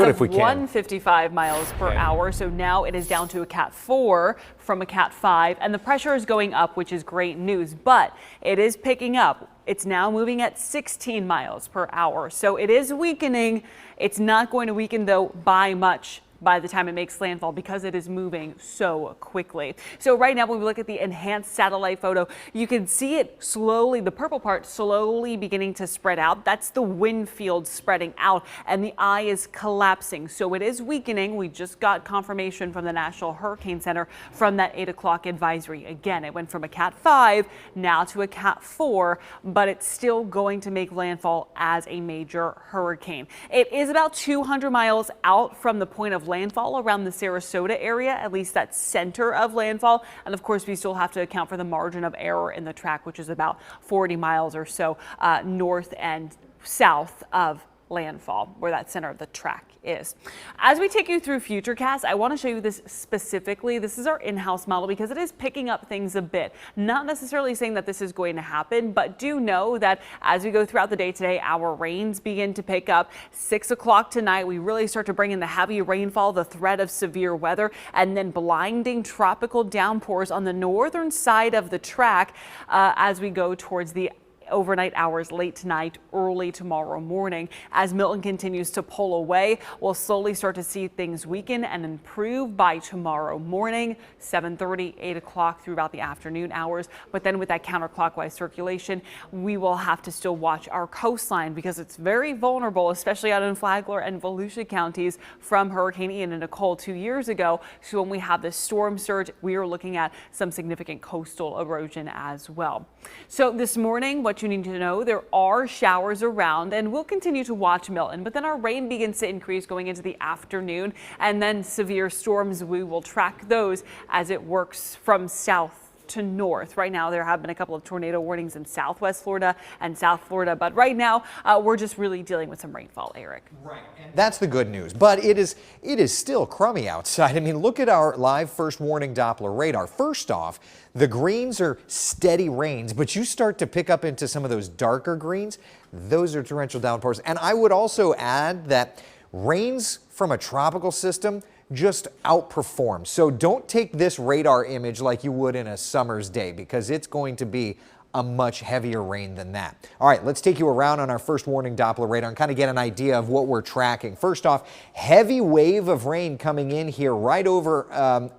it of if we can. 155 miles per hour. So now it is down to a Cat 4 from a Cat 5, and the pressure is going up, which is great news, but it is picking up. It's now moving at 16 miles per hour. So it is weakening. It's not going to weaken, though, by much by the time it makes landfall because it is moving so quickly. So right now, when we look at the enhanced satellite photo, you can see it slowly, the purple part slowly beginning to spread out. That's the wind field spreading out, and the eye is collapsing. So it is weakening. We just got confirmation from the National Hurricane Center from that 8 o'clock advisory. Again, it went from a Cat 5 now to a Cat 4, but it's still going to make landfall as a major hurricane. It is about 200 miles out from the point of landfall around the Sarasota area, at least that center of landfall. And of course, we still have to account for the margin of error in the track, which is about 40 miles or so north and south of landfall, where that center of the track is. As we take you through Futurecast, I want to show you this specifically. This is our in-house model because it is picking up things a bit. Not necessarily saying that this is going to happen, but do know that as we go throughout the day today, our rains begin to pick up. 6 o'clock tonight, we really start to bring in the heavy rainfall, the threat of severe weather, and then blinding tropical downpours on the northern side of the track as we go towards the overnight hours, late tonight, early tomorrow morning. As Milton continues to pull away, we'll slowly start to see things weaken and improve by tomorrow morning, 7:30, 8 o'clock through about the afternoon hours. But then with that counterclockwise circulation, we will have to still watch our coastline because it's very vulnerable, especially out in Flagler and Volusia counties from Hurricane Ian and Nicole 2 years ago. So when we have this storm surge, we are looking at some significant coastal erosion as well. So this morning, what you need to know, there are showers around, and we'll continue to watch Milton, but then our rain begins to increase going into the afternoon, and then severe storms, we will track those as it works from south to north. Right now, there have been a couple of tornado warnings in southwest Florida and South Florida, but right now we're just really dealing with some rainfall, Eric. Right. And that's the good news, but it is still crummy outside. I mean, look at our live first warning Doppler radar. First off, the greens are steady rains, but you start to pick up into some of those darker greens. Those are torrential downpours. And I would also add that rains from a tropical system just outperform. So don't take this radar image like you would in a summer's day, because it's going to be a much heavier rain than that. All right, let's take you around on our first warning Doppler radar and kind of get an idea of what we're tracking. First off, heavy wave of rain coming in here right over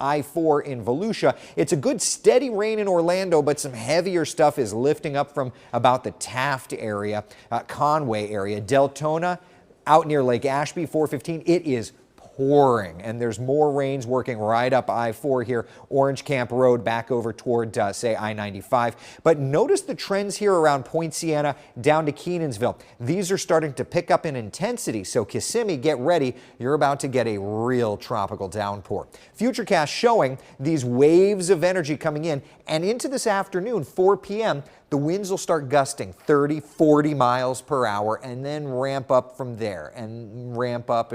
I-4 in Volusia. It's a good steady rain in Orlando, but some heavier stuff is lifting up from about the Taft area, Conway area, Deltona, out near Lake Ashby, 415. It is pouring, and there's more rains working right up I-4 here, Orange Camp Road back over toward, say, I-95. But notice the trends here around Point Siena down to Kenansville. These are starting to pick up in intensity, so Kissimmee, get ready. You're about to get a real tropical downpour. Futurecast showing these waves of energy coming in, and into this afternoon, 4 p.m., the winds will start gusting 30, 40 miles per hour and then ramp up from there and ramp up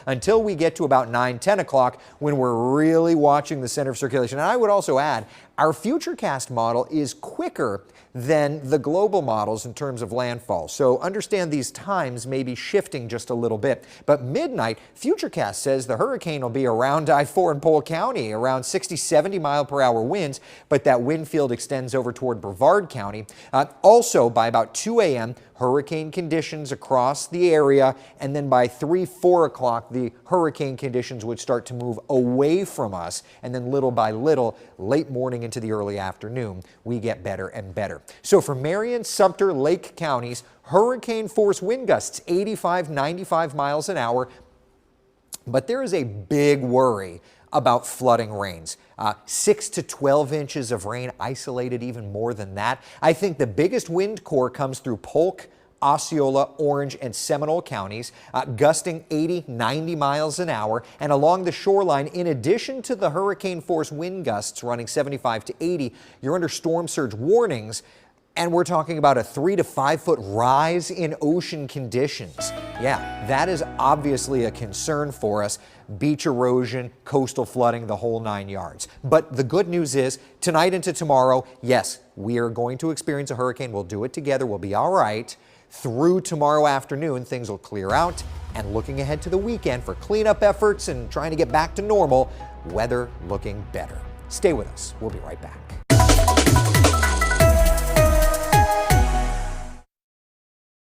until we get to about 9, 10 o'clock when we're really watching the center of circulation. And I would also add, our Futurecast model is quicker than the global models in terms of landfall. So understand these times may be shifting just a little bit. But midnight, Futurecast says the hurricane will be around I-4 in Polk County, around 60, 70 mile per hour winds, but that wind field extends over toward Brevard County. Also, by about 2 a.m., hurricane conditions across the area, and then by 3, 4 o'clock, the hurricane conditions would start to move away from us, and then little by little, late morning into the early afternoon, we get better and better. So for Marion, Sumter, Lake counties, hurricane force wind gusts 85, 95 miles an hour, but there is a big worry about flooding rains. 6 to 12 inches of rain, isolated even more than that. I think the biggest wind core comes through Polk, Osceola, Orange, and Seminole counties, gusting 80, 90 miles an hour. And along the shoreline, in addition to the hurricane force wind gusts running 75 to 80, you're under storm surge warnings. And we're talking about a 3 to 5 foot rise in ocean conditions. Yeah, that is obviously a concern for us. Beach erosion, coastal flooding, the whole 9 yards. But the good news is tonight into tomorrow, yes, we are going to experience a hurricane. We'll do it together. We'll be all right. Through tomorrow afternoon, things will clear out And looking ahead to the weekend for cleanup efforts and trying to get back to normal, weather looking better. Stay with us. We'll be right back.